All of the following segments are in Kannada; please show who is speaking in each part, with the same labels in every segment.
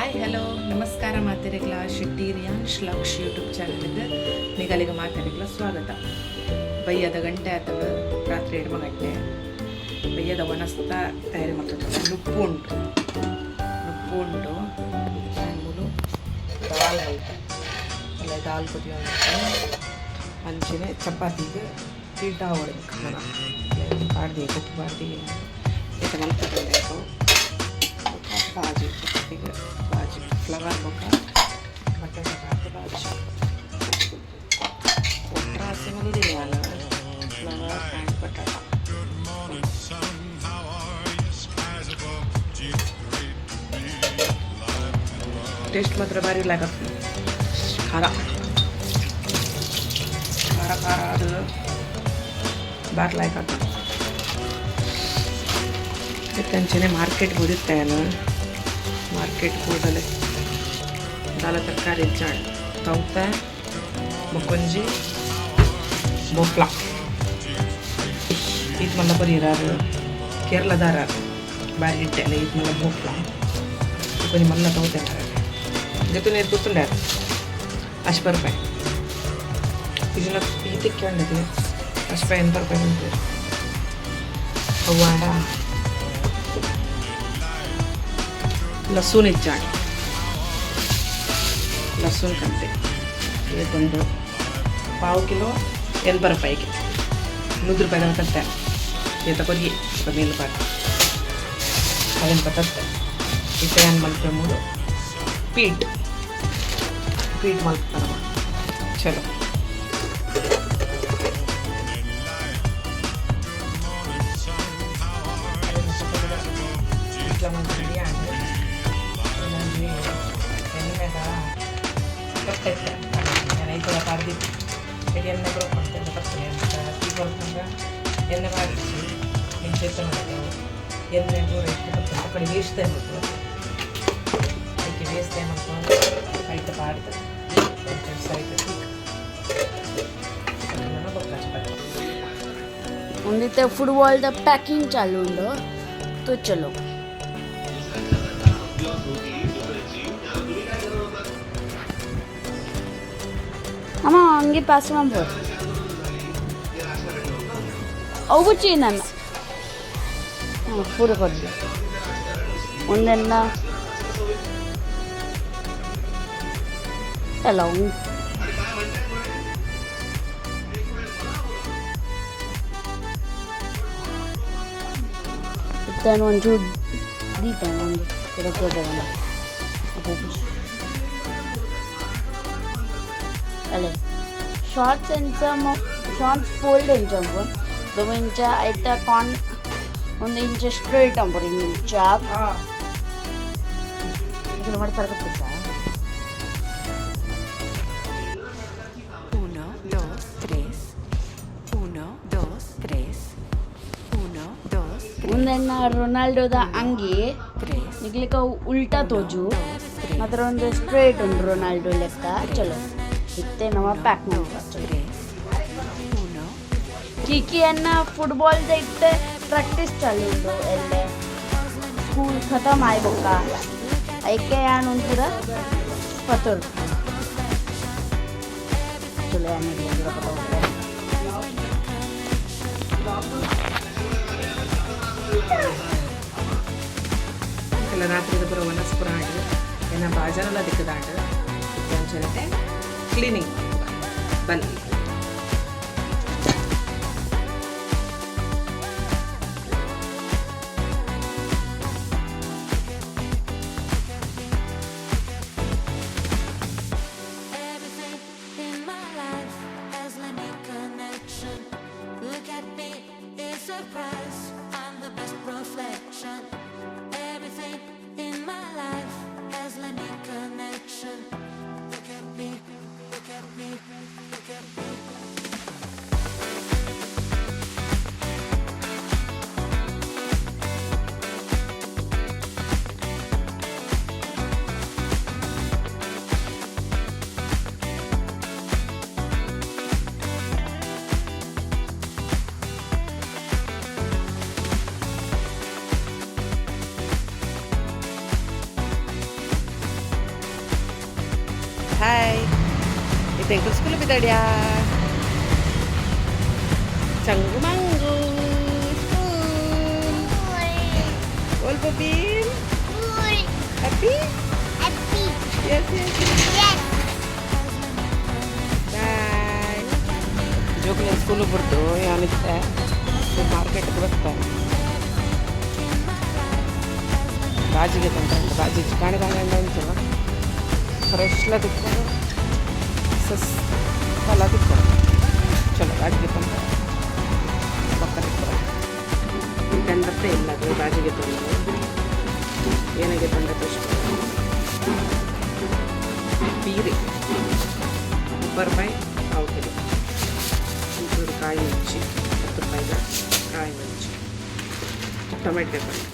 Speaker 1: ಹಾಯ್ ಹಲೋ ನಮಸ್ಕಾರ ಮಾತೆರೆಗ್ಲ ಶಿಟ್ಟಿರಿಯಾನ್ ಶ್ಲಕ್ಷ್ ಯೂಟ್ಯೂಬ್ ಚಾನಲ್ಗೆ ನಿಗಲಿಗೆ ಮಾತೆರೆಗ್ಲ ಸ್ವಾಗತ. ಬಯ್ಯದ ಗಂಟೆ ಆತದ ರಾತ್ರಿ 2 ಗಂಟೆ ಬಯ್ಯದ ವನಸ್ತ ತಯಾರಿ ಮಾಡ್ತದೆ. ಉಪ್ಪು ಉಂಟು ಮೂಲು ದಾಲ್ ಆಯಿತು ಅಲ್ಲ ದಾಲ್ ಕುದಿಯೋ ಅಂಚನೆ ಚಪಾತಿಗೆ ಪೀಠ ಹೊಡೆದು ಬಾಡ್ದಿ ಉಪ್ಪು ಬಾಡ್ದಿ ಇದು ಮಲ್ಪಬೇಕು. ಬಾಜಿ ಚಪಾತಿಗೆ ಬಾಜಿ ಫ್ಲವರ್ ಬೊಕ್ಕ ಬಟಾಟೆ ಹಾಕಿ ಬಾಜಿ ಒಟ್ರಾಸಿ ಮಲ್ಲಿದೆ ನಾನು ಫ್ಲವರ್ ಆ್ಯಂಡ್ ಬಟಾಟ ಟೇಸ್ಟ್ ಮಾತ್ರ ಭಾರಿ ಲಾಗತ್ತೆ. ಖಾರ ಅದು ಬಾರ್ ಲೈಕ್ ಆಗ್ತದೆ. ತಂಚನೆ ಮಾರ್ಕೆಟ್ಗೆ ಹೋದಿರ್ತೆ ನಾನು. ಮಾರ್ಕೆಟ್ಗೆ ಹೋದಲೆ ದಾಲ ತರಕಾರಿ ಚಾಣ್ ತೌತ ಮೊಕೊಂಜಿ ಬೋಪ್ಲ ಇದು ಮಲ್ಲ ಬರೀರಾರು ಕೇರಳದಾರ ಬಾರಿ ಇಟ್ಟೆಲ್ಲ ಇದು ಮಲ್ಲ ಬೋಪ್ಲ కొని ಮಲ್ಲ ತೌತಾರೆ ಜೊತೆ ನೀರು ಕೂತ್ಕೊಂಡ್ಯಾರ ₹80 ಇದನ್ನ ಇದಕ್ಕೆ ಅಂದಿದೆ ₹80 ಉಂಟು ಅವ್ವಾಡ लहसुन इच्चाणी लहसुन कंटे एक पाव किलो ₹80 ₹100 तत्ते ये तकोरी नील पाट अदन तत्ते इतन मल्पे मूडु पीट मल्पतार चलो ಎಣ್ಣೆ ಪಾರ್ದಿತ್ತು ಎಣ್ಣೆ ಕೂಡ ಮಾಡ್ತೇನೆ ಬರ್ತೇನೆ ಅಂತ ಟೀ ಬರ್ತಾಗ ಎಣ್ಣೆ ಮಾಡಿಸಿ ಮೆಣಸೆತ್ತ ಮಾಡ್ತೇವೆ ಎಣ್ಣೆ ಕೂಡ ಇಟ್ಟು ಬರ್ತೇನೆ ಆ ಕಡೆ ವೇಸ್ತೆ ಮಾಡ್ತೇವೆ ಅದಕ್ಕೆ ವೇಸ್ತೆ ಮಾಡ್ಕೊಂಡು ಐಟ ಪಾಡ್ತೇವೆ
Speaker 2: उन्हें फुटबॉल का पैकिंग चालू उंडो तो चलो ಅಮ್ಮ ಹಂಗೆ ಪಾಸ್ ಮಾಡ್ಬೋದು ಅವು ಚೀನನ್ನ ಪೂರ ಕೊದ್ದು ಒಂದೆಲ್ಲ ಎಲ್ಲ ಇತ್ತೇನು ಒಂಚೂರು ದೀಪೇನು ಒಂದು ಇರಕ್ಕೋದೇವಲ್ಲ ಅಲ್ಲೇ ಶಾರ್ಟ್ಸ್ ಶಾರ್ಟ್ಸ್ ಫೋಲ್ಡ್ ಇಂಚಂಬು 2 ಇಂಚ ಐತ 1 ಇಂಚ ಸ್ಟ್ರೈಟ್ ಅಂಬರು ಇಂಚ ಇದನ್ನು ಮಾಡ್ತಾರೆ ಗೊತ್ತಾ.
Speaker 3: 1 2 3 1 2 3 1 2
Speaker 2: ಒಂದೆನ್ನ ರೊನಾಲ್ಡೋದ ಅಂಗಿ ನಿಗ್ಲಿಕ್ಕೆ ಉಲ್ಟಾ ತೋಜು ಮಾತ್ರ ಒಂದು ಸ್ಟ್ರೈಟ್ ಉಂಟು ರೊನಾಲ್ಡೋ ಲೆಕ್ಕ ಚಲೋ इतने नवा पैक में कीकी अन्ना फुटबॉल दे इतने प्रैक्टिस चालू उंडो एल्ले स्कूल खत्म आय बोका ऐके यान उंटुरा पतुर चलो यान मेरी अंदर पता होगा
Speaker 1: ಎಲ್ಲ ರಾತ್ರಿ ಬರೋ ವನಸ್ಪುರ ಆಡಿ ಏನ ಬಾಜಾರಲ್ಲ ದಿಕ್ಕದಾಟ ಜನತೆ ಕ್ಲೀನಿಂಗ್ ಬನ್ನಿ.
Speaker 3: Look at me, look at
Speaker 1: hi ಇದು ಎಂಕಲ್ ಸ್ಕೂಲ್ ಬಿದ್ದಾಡ್ಯಾ ಚಂಗು ಮಂಗು ಓಲ್ ಬಬ್ಬಿ ಹ್ಯಾಪಿ ಎಸ್ ಬಾಯ್ ಜೋಕ್ಲಿ ಸ್ಕೂಲಿಗೆ ಬಿಡ್ತು ಏನಿತ್ತೆ ಮಾರ್ಕೆಟ್ಗೆ ಬರ್ತಾರೆ ಬಾಜಿಗೆ ತಂತ ಬಾಜಿ ಚಿಕಾಣಿ ತಂಗಂಡ ಅಂಚಲ್ಲ ಫ್ರೆಶ್ಲ ತಿಕ್ಕೊಂಡು ಎಲ್ಲ ತಿಕ್ಕೊಂಡು ಚಲೋ ಬಾಜಿಗೆ ತಂದ ಪಕ್ಕ ತಿಕ್ಕೊಂಡು ತಂದತ್ತೆ ಇಲ್ಲ ಅದು ಬಾಜಿಗೆ ತಂದು ಏನಾಗೆ ತಂದತ್ತೆ ಅಷ್ಟು ಬೀರೆ ₹30 ಔಟಿದೆ ಒಂಚೂರು ಕಾಯಿ ಮುಚ್ಚಿ ₹10 ಕಾಯಿ ಮುಚ್ಚಿ ಟೊಮೆಟೊ ಬನ್ನಿ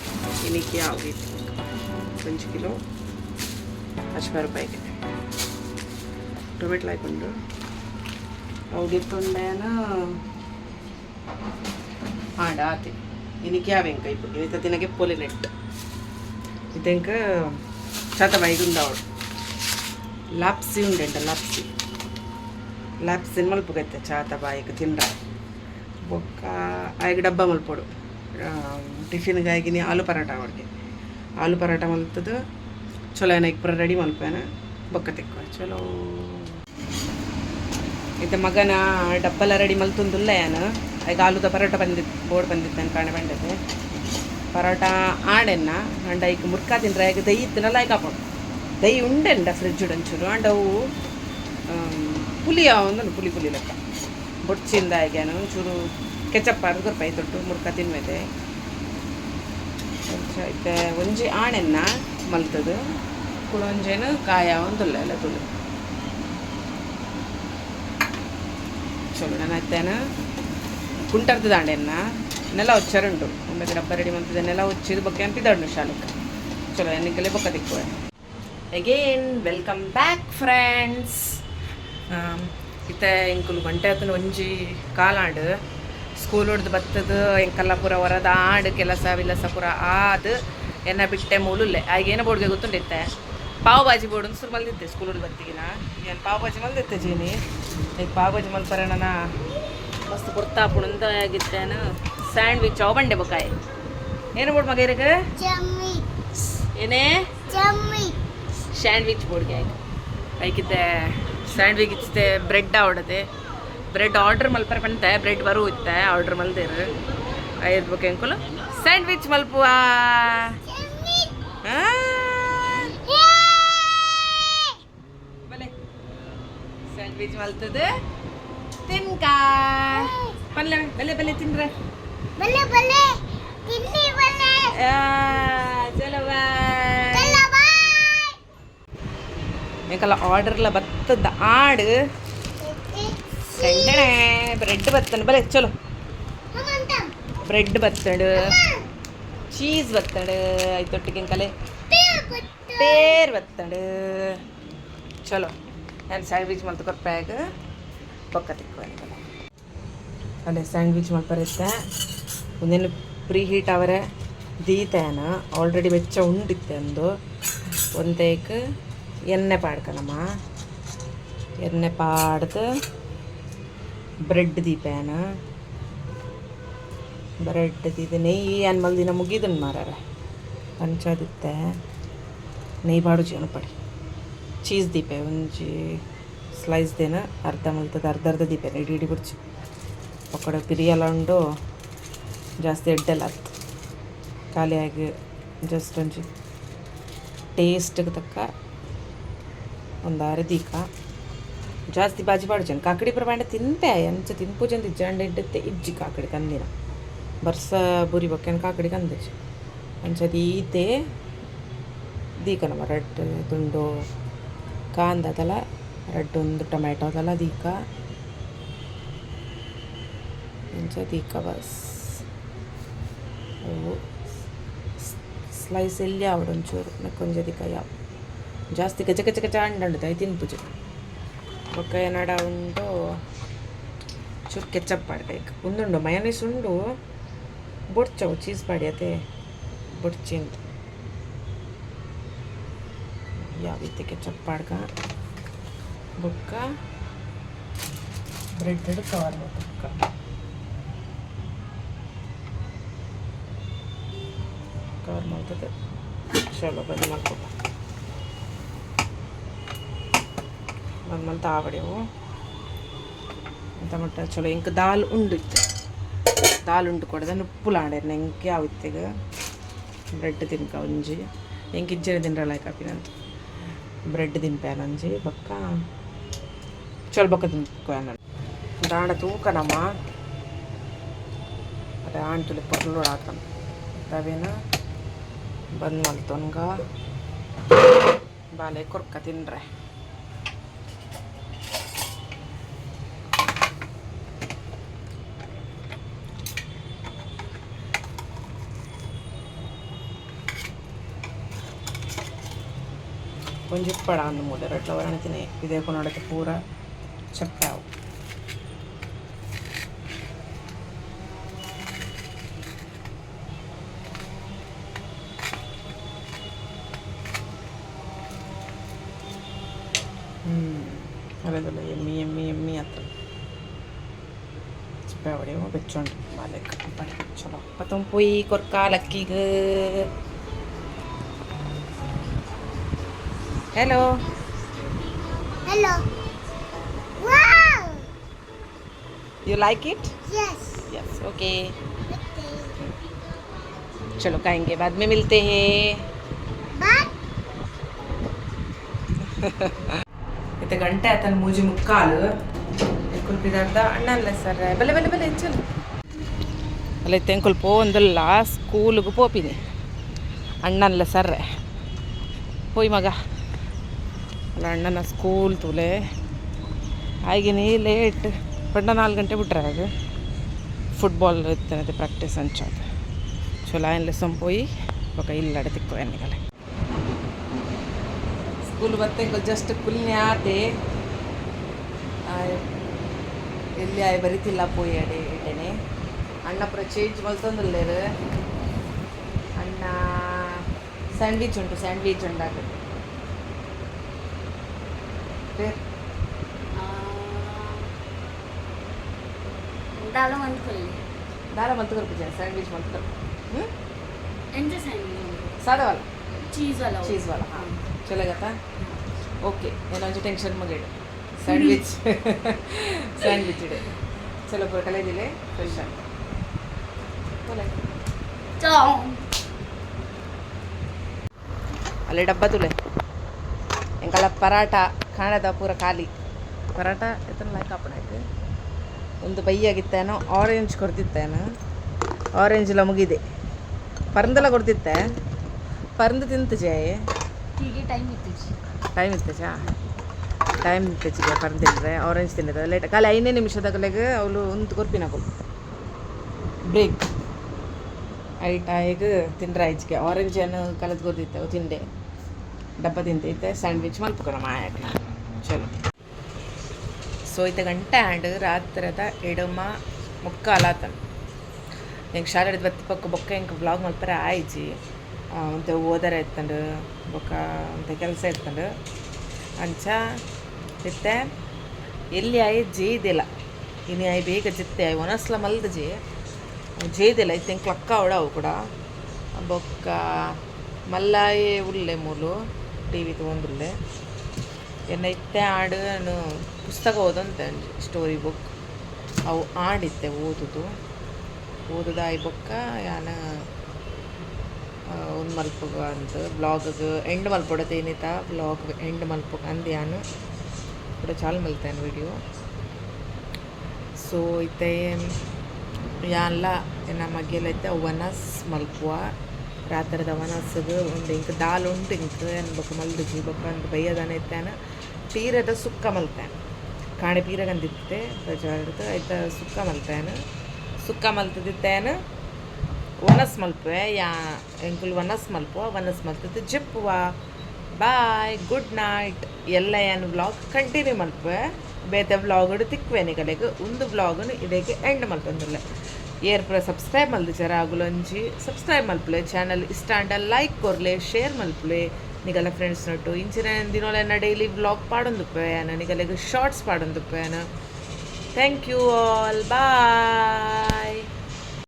Speaker 1: ಇನ್ನಿಕ್ಕೆ ಆಗಿತ್ತು 1 ಕಿಲೋ ₹50 ಟೊಮೆಟೊ ಹಾಕೊಂಡು ಅವಗಿತ್ತುಂಡೇನ ಆಡಾತಿ ಇನ್ನಿಕ್ಕೆ ಯಾವೆಂಕ ಇಪ್ಪು ಇನ್ನಿತ ತಿನ್ನಕ್ಕೆ ಪೊಲಿ ನೆಟ್ ಇದಂಕ ಚಾತ ಬೈಗುಂದವಳು ಲಾಪ್ಸಿ ಉಂಡೆಂಟ ಲಾಪ್ಸಿನ ಮಲ್ಪಗೈತೆ ಚಾತ ಬಾಯಿಗೆ ತಿಂಡ ಬೊಕ್ಕ ಆಯ್ಗೆ ಡಬ್ಬ ಮಲ್ಪೊಡು ಟಿಫಿನ್ಗೆ ಆಗಿನಿ ಆಲೂ ಪರಾಟ ಅವ್ರಿಗೆ ಆಲೂ ಪರಾಟ ಮಲ್ತದ್ದು ಚಲೋ ಏನ ಇಬ್ಬರು ರೆಡಿ ಮಲ್ಪೇನ ಬೊಕ್ಕ ತಿಕ್ಕೋ ಚಲೋ ಇದು ಮಗನ ಡಬ್ಬೆಲ್ಲ ರೆಡಿ ಮಲ್ತುಂದಿಲ್ಲ ಏನು ಈಗ ಆಲೂದ ಪರೋಟ ಬೋರ್ಡ್ ಬಂದಿತ್ತು ಕಾಣೆ ಬಂದಿದ್ದೆ ಪರೋಟ ಆಡೆನ್ನ ಅಂಡ ಈಗ ಮುರ್ಕಾ ತಿಂದ್ರೆ ಈಗ ದೈ ಇತ್ತನಲ್ಲ ಈಗ ಹಾಕೊಂಡು ದೈ ಉಂಡೆಂಡ ಫ್ರಿಜ್ ಒಂಚೂರು ಅಂಡ ಅವು ಪುಲಿಯ ಒಂದು ಪುಲಿ ಲೆಕ್ಕ ಬೊಡ್ಚಿಂದ ಈಗೇನು ಒಂಚೂರು ಕೆಚಪ್ ₹10 ತೊಟ್ಟು ಮುರ್ಕಾ ತಿನ್ಮೇದೆ ಐತೆ ಒಂಜಿ ಆಣೆನ್ನ ಮಲ್ತದು ಕುಳೊಂಜೇನು ಕಾಯ ಒಂದುಲ್ಲ ಎಲ್ಲ ತುಳು ಚಲೋ ನಾನು ಆಯ್ತೇನು ಕುಂಟರ್ದು ದಾಂಡೆನ್ನ ನೆಲ ಹೊಚ್ಚರುಂಟು ಒಮ್ಮೆ ಡಬ್ಬ ರೆಡಿ ಮಾಡ್ತಿದ್ದೆ ನೆಲ ಹೊಚ್ಚಿದ ಬೊಕ್ಕೆ ಅಂತಿದ್ದಾಡು ಶಾಲೆಗೆ ಚಲೋ ಎನ್ನಿಕಲೆ ಬೊಕ್ಕ ತಿಕ್ಕುವೆ ಅಗೇನ್ ವೆಲ್ಕಮ್ ಬ್ಯಾಕ್ ಫ್ರೆಂಡ್ಸ್ ಇತ್ತೆ ಇಂಕುಲು ಗಂಟೆ ಆತನ ಒಂಜಿ ಕಾಲಾಂಡು ಸ್ಕೂಲ್ ಹೊಡ್ದು ಬತ್ತದು ಎಂಕಲ್ಲ ಪೂರ ಹೊರದ ಆಡು ಕೆಲಸ ವಿಲಸ ಪೂರ ಆದು ಎನ್ನ ಬಿಟ್ಟೆ ಮೂಲುಲ್ಲೆ ಆಗೇನು ಬೋರ್ಡ್ಗೆ ಗೊತ್ತುಂಡಿತ್ತೆ ಪಾವ್ ಭಾಜಿ ಬೋರ್ಡ್ ಸುರು ಮಲ್ದಿದ್ದೆ ಸ್ಕೂಲ್ ಹೊಡ್ದು ಬತ್ತಿಗಿನ ಏನು ಪಾವ್ ಭಾಜಿ ಮಲ್ದಿತ್ತೆ ಜೀನಿ ಈಗ ಪಾವ್ ಭಾಜಿ ಮಲ್ಪರೆ ನನ್ನ ಮಸ್ತ್ ಪುರ್ತಾಪುಣಂತ ಆಗಿತ್ತೇನು ಸ್ಯಾಂಡ್ವಿಚ್ ಅವ ಬಂಡೆ ಬೊಕಾಯಿ ಏನು ಬೋರ್ಡ್ ಮಗ ಇರಕ್ಕೆ ಏನೇ ಸ್ಯಾಂಡ್ವಿಚ್ ಬೋರ್ಡ್ಗೆ ಆಯ್ತು ಐಕಿತ್ತೆ ಸ್ಯಾಂಡ್ವಿಚ್ ಇತ್ತೆ ಬ್ರೆಡ್ ಆವಡದೆ ಬ್ರೆಡ್ ಆರ್ಡ್ರ್ ಮಲ್ಪರೆ ಬಂತೆ ಬ್ರೆಡ್ ಬರೂ ಇತ್ತೆ ಆರ್ಡ್ರ್ ಮಲ್ದೇರು ಐದು ಬೊಕ್ಕೆ ಅಂಕುಲು ಸ್ಯಾಂಡ್ವಿಚ್ ಮಲ್ಪುವ ಬಲೆ ಸ್ಯಾಂಡ್ವಿಚ್ ಮಲ್ತದೆ ತಿನ್ಕ ಪಲ್ಯ ಬಲೆ ತಿನ್ರೆ ಚಲೋ ಎಂಕಲ್ಲ ಆರ್ಡರ್ಲ ಬತ್ತದ ಆಡು ಸಂಡಣೆ ಬ್ರೆಡ್ ಬತ್ತಂಡು ಬಲೆ ಚಲೋ ಬ್ರೆಡ್ ಬತ್ತಂಡು ಚೀಸ್ ಬತ್ತಂಡು ಐತೊಟ್ಟಿಗೆ ಎಂಕಲೆ ಪೇರ್ ಬತ್ತಂಡು ಚಲೋ ನಾನು ಸ್ಯಾಂಡ್ವಿಚ್ ಮಲ್ತು ಕೊರ್ಪಾಗ ಬೊಕ್ಕ ತಿಕ್ಕೋ ಅಲ್ಲೇ ಸ್ಯಾಂಡ್ವಿಚ್ ಮಲ್ಪರಿತ್ತೆ ಒಂದೇನು ಪ್ರೀ ಹೀಟ್ ಅವರೇ ದೀತೇನ ಆಲ್ರೆಡಿ ಬೆಚ್ಚ ಉಂಡಿತ್ತೆ ಒಂದೇಕ್ ಎಣ್ಣೆ ಪಾಡ್ಕಣಮ್ಮ ಎಣ್ಣೆ ಪಾಡ್ದು ಬ್ರೆಡ್ ದೀಪೇನ ಬ್ರೆಡ್ ದೀದ ನೆಯ್ಯಿ ಅನ್ಮಲ್ ದಿನ ಮುಗಿದನ್ ಮಾರಾರ ಪಂಚದಿತ್ತೆ ನೆಯ್ಯಿ ಪಾಡು ಜೀವನ ಪಡಿ ಚೀಸ್ ದೀಪೆ ಒಂಜಿ ಸ್ಲೈಸ್ದೇನ ಅರ್ಧ ಮಲ್ತದ ಅರ್ಧ ದೀಪೆ ಇಡಿ ಬಿಡ್ಚಿ ಒಕ್ಕಡೆ ಪಿರಿಯಲ್ಲ ಉಂಡು ಜಾಸ್ತಿ ಎಡ್ಡೆಲ್ಲ ಆಯ್ತು ಖಾಲಿಯಾಗಿ ಜಸ್ಟ್ ಒಂಜಿ ಟೇಸ್ಟ್ಗೆ ತಕ್ಕ ಒಂದು ದೀಕ ಜಾಸ್ತಿ ಬಾಜಿ ಪಾಡ್ಜನ್ ಕಾಕಡಿ ಪ್ರಮಾಣ ತಿಂಪೆ ಅಂಚ ತಿನ್ಪುಜಂದು ಜಂಡ ಇಡ್ಡತ್ತೆ ಇಜ್ಜಿ ಕಾಕಡಿ ಕಂದಿನ ಬರ್ಸ ಬುರಿ ಬೊಕ್ಕೇನು ಕಾಕಡಿ ಕಂದಿಜ್ಜಿ ಅಂಚದು ಈತೆ ದೀಕ ನಮ್ಮ ರೆಡ್ ತುಂಡು ಕಾಂದ ಅದಲ್ಲ ರೆಡ್ ಒಂದು ಟೊಮ್ಯಾಟೊ ಅದಲ್ಲ ದೀಕ ಅಂಚ ದೀಕ ಬಸ್ ಅವು ಸ್ಲೈಸ್ ಎಲ್ಲಿ ಅವಡೊಂಚೂರು ನಕ್ಕೊಂಜ ದೀಕ ಯಾವ ಜಾಸ್ತಿ ಕಚ ಕಚ ಕಚ ಅಂಡು ತಾಯಿ ತಿನ್ಪುಜು ಬೊಕ್ಕ ಏನಾಡ ಉಂಡು ಚೂರು ಕೆಚ್ಚಪ್ ಪಾಡ್ಬೇಕು ಒಂದುಂಡು ಮಯನೀಸ್ ಉಂಡು ಬೊಡ್ಚವು ಚೀಸ್ ಪಾಡಿ ಅದೇ ಬೊಡ್ಚಿ ಅಂತ ಯಾವ ರೀತಿ ಕೆಚ್ಚಪ್ ಪಾಡ್ಕ ಬೊಕ್ಕ ಬ್ರೆಡ್ ಕವರ್ ಬೊಕ್ಕ ಕವರ್ ಮಾಡ್ತದೆ ಚಲೋ ಬಂದು ಮಾಡ್ಕೊತ ಬಂದು ಆವಡೆವು ಅಂತ ಮಟ್ಟ ಚಲೋ ಇಂಕ ದಾಲ್ ಉಂಡು ದಾಲ್ ಉಂಡು ಕೊಡದ ನುಪ್ಪುಲಾಂಡೆ ನೆಂಕೆ ಆವಿತ್ತೆಗ ಬ್ರೆಡ್ ತಿನ್ಕ ಒಂಜಿ ಎಂಕ್ ಇಜ್ಜನೆ ತಿನ್ರಲ್ಲ ಕಾಪಿನಂತ ಬ್ರೆಡ್ ತಿನ್ಪ್ಯಾನಂಜಿ ಬೊಕ್ಕ ಚಲೋ ಬೊಕ್ಕ ತಿನ್ಕೋಯ ದಾಂಡ ತೂಕನಮ್ಮ ಅದೇ ಆಂಟುಲಿ ಪೊರ್ಲೋಡು ಆತನ ರವೇನ ಬಂದು ಮಲ್ತೊನ್ಗ ಬಾಲೆ ಕೊರ್ಕ ತಿನ್ರೆ కొంచెం పడాను మూడు రెట్ల వరణ తినే ఇదే కొనడకి పూర చెప్పావు అదేదో ఎమ్మి ఎమ్మి ఎమ్మి అత్త చెప్పావడేమో పెచ్చోండి బాగా పడి చలో పతం పోయి కొరకాలక్కీగా Hello.
Speaker 4: Hello. Wow.
Speaker 1: You like it?
Speaker 4: Yes.
Speaker 1: Yes. Okay. चलो खाएंगे बाद में मिलते हैं.
Speaker 4: But
Speaker 1: इतने घंटे आतन मुझे मुक्काल कुल पिदार्दा अण्णा सर बले बले बले चल अल्ले इतने कुल पो अंदर लास्ट स्कूल को पोपीने अण्णा सर पोई मगा ಅಲ್ಲ ಅಣ್ಣನ ಸ್ಕೂಲ್ ತುಲೆ ಆಗಿನಿ ಲೇಟ್ ಪಂಡ 4 ಗಂಟೆ ಬಿಟ್ರೆ ಅದು ಫುಟ್ಬಾಲ್ ಇರ್ತದೆ ಪ್ರಾಕ್ಟೀಸ್ ಅಂಚೋದು ಚಲೋ ಆಯ್ಲೆ ಸಂಪೋಯಿ ఒక ఇల్లు అడతిక్కో ఎన్నికలే ಸ್ಕೂಲ್ ಬತ್ತೆ ಜಸ್ಟ್ ಕುಲ್ನೆ ಆತೆ ಎಲ್ಲಿ ಆಯ್ ಬರಿತಿಲ್ಲ ಪೋಯಿ ಅಡೆ ಇಟ್ಟೇನೆ ಅಣ್ಣ ಪುರ ಚೇಂಜ್ ಮಲ್ತೊಂದಿಲ್ಲೇರು ಅಣ್ಣ ಸ್ಯಾಂಡ್ವಿಚ್ ಉಂಟು ಸ್ಯಾಂಡ್ವಿಚ್ ಉಂಡಾಗ
Speaker 2: दाल मंतकल्ली
Speaker 1: दाल मंत कर पूछा सैंडविच मंत कर
Speaker 2: एंड सैंडविच
Speaker 1: सादा वाला
Speaker 2: चीज़
Speaker 1: वाला हाँ चलेगा था ओके ಏನೋ ಟೆನ್ಷನ್ ಮಗೇಡು ಸ್ಯಾಂಡ್ವಿಚ್ ಸ್ಯಾಂಡ್ವಿಚ್ ಇದೆ ಚಲೋ ಪೂರ ಕಲೆದಿಲೆ ಫ್ರೆಶ್ ಆಗಿ बोले
Speaker 2: चलो
Speaker 1: ಅಲ್ಲೇ ಡಬ್ಬ ತುಲೆ ಎಂಕಲ ಪರಾಟ ಕಾಣದ ಪೂರ ಖಾಲಿ ಪರಾಟ ಎತ್ತನ ಲೈಕ್ ಹಾಪಣಾಯ್ತು ಒಂದು ಬೈಯಾಗಿತ್ತೇನೋ ಆರೆಂಜ್ ಕೊಡ್ತಿತ್ತೇನೋ ಆರೆಂಜೆಲ್ಲ ಮುಗಿದೆ ಪರಂದೆಲ್ಲ ಕೊಡ್ತಿತ್ತೆ ಪರಂದು ತಿಂತು ಜಾಯ್ ಟೈಮ್ ಇತ್ತಚಾ ಟೈಮ್ ಇತ್ತಚಿಗೆ ಪರಂದು ತಿಂದರೆ ಆರೆಂಜ್ ತಿನ್ನದ ಲೇಟ್ ಖಾಲಿ 5 ನಿಮಿಷದಾಗಲೆಗೆ ಅವಳು ಒಂದು ಕೊರ್ಪಿನಾಗಲು ಬ್ರೇಕ್ ಐಟಾಯಿಗೆ ತಿಂದ್ರೆ ಆಯ್ಚಿಗೆ ಆರೆಂಜ್ ಏನು ಕಲದ್ ಗೊತ್ತಿತ್ತೆ ಅವು ತಿಂಡೆ ಡಬ್ಬ ತಿಂತೈತೆ ಸ್ಯಾಂಡ್ವಿಚ್ ಮಲ್ಪುಕಣ ಮಾಯಾಕೆ ಚಲೋ ಸೊ ಐತೆ ಗಂಟೆ ಆ್ಯಂಡ್ ರಾತ್ರದ ಎಡಮ ಮುಕ್ಕ ಅಲಾತನ ಹೆಂಗೆ ಶಾಲೆ ಹಿಡಿದು ಬತ್ತಿ ಪಕ್ಕ ಬೊಕ್ಕ ಹೆಂಗೆ ವ್ಲಾಗ್ ಮಲ್ಪರೆ ಆಯ್ಚಿ ಅಂತ ಓದರ ಇತ್ತಂಡು ಬೊಕ್ಕ ಅಂತ ಕೆಲಸ ಇತ್ತಂಡು ಅಂಚ ಇತ್ತೆ ಎಲ್ಲಿ ಆಯ್ ಜೇದಿಲ್ಲ ಇನ್ನು ಆಯ್ ಬೇಗ ಜಿತ್ತೆ ಆಯ್ ಒನಸ್ಲ ಮಲ್ದ ಜೇದಿಲ್ಲ ಇತ್ತೆ ಹೆಂಗೆ ಕ್ಲಕ್ಕ ಅವಡವು ಕೂಡ ಬೊಕ್ಕ ಮಲ್ಲಾಯೇ ಉಲ್ಲೆ ಮೂಲು ಟಿ ವಿ ತೊಗೊಂಡುಲ್ಲೆ ಎನ್ನ ಇತ್ತೆ ಆಡು ನಾನು ಪುಸ್ತಕ ಓದಂತೆ ಸ್ಟೋರಿ ಬುಕ್ ಅವು ಆಡಿತ್ತೆ ಓದುದಾಯಿ ಬೊಕ್ಕ ಯಾನ ಒಂದು ಮಲ್ಪಗ ಅಂತ ಬ್ಲಾಗ್ಗೆ ಎಂಡ್ ಮಲ್ಪೊಡತೆ ಏನಿತ್ತ ಬ್ಲಾಗ್ ಎಂಡ್ ಮಲ್ಪಗ ಅಂದು ಯಾನು ಕೂಡ ಚಾಲು ಮಲ್ತೇನೆ ವಿಡಿಯೋ ಸೊ ಇತ್ತೆ ಯಾನ್ಲ ನಮಗೆಲ್ಲ ಐತೆ ವನಸ್ ಮಲ್ಪುವ ರಾತ್ರದ ವನಸ್ಗೆ ಒಂದು ಇಂಕ ದಾಲ್ ಉಂಟು ಇಂಕ ಅನ್ಬೇಕು ಮಲ್ದಿಜಿ ಬೊಕ್ಕ ಅಂತ ಬೈಯದಾನೆ ಇತ್ತಾನ ಪೀರದ ಸುಕ್ಕ ಮಲ್ತಾನೆ ಕಾಣೆ ಪೀರಗಂದಿತ್ತೆ ಪ್ರಜಾಡ್ದು ಆಯ್ತ ಸುಕ್ಕ ಮಲ್ತಾನೆ ಸುಕ್ಕ ಮಲ್ತದಿತ್ತೇನ ವನಸ್ ಮಲ್ಪುವೆ ಯಾ ಎಂಕುಲ್ ವನಸ್ ಮಲ್ಪುವ ವನಸ್ ಮಲ್ತದ್ದು ಜಿಪ್ಪುವ ಬಾಯ್ ಗುಡ್ ನೈಟ್ ಎಲ್ಲ ಏನು ವ್ಲಾಗ್ ಕಂಟಿನ್ಯೂ ಮಲ್ಪುವೆ ಬೇತೆ ವ್ಲಾಗ್ ತಿಕ್ವೇನೆ ಕಡೆಗೆ ಒಂದು ವ್ಲಾಗನ್ನು ಇದಕ್ಕೆ ಎಂಡ್ ಮಲ್ತಂದಿಲ್ಲ ಏರ್ ಪುರ ಸಬ್ಸ್ಕ್ರೈಬ್ ಮಲ್ದಿಚಾರ ಆಗುಲೊಂಜಿ ಸಬ್ಸ್ಕ್ರೈಬ್ ಮಲ್ಪುಲೆ ಚಾನಲ್ ಇಷ್ಟ ಅಂಡ ಲೈಕ್ ಕೊರ್ಲೆ ಶೇರ್ ಮಲ್ಪುಲೆ ನಿಗಲ ಫ್ರೆಂಡ್ಸ್ ನೊಟ್ಟು ಇಂಚಿನ ದಿನೋಲೆನ ಡೈಲಿ ವ್ಲಾಗ್ ಪಾಡೊಂದುಪ್ಪೆನ ನಿಗಲೆಗ್ ಶಾರ್ಟ್ಸ್ ಪಾಡೊಂದುಪ್ಪೆನ ಥ್ಯಾಂಕ್ ಯು ಆಲ್ ಬಾಯ್.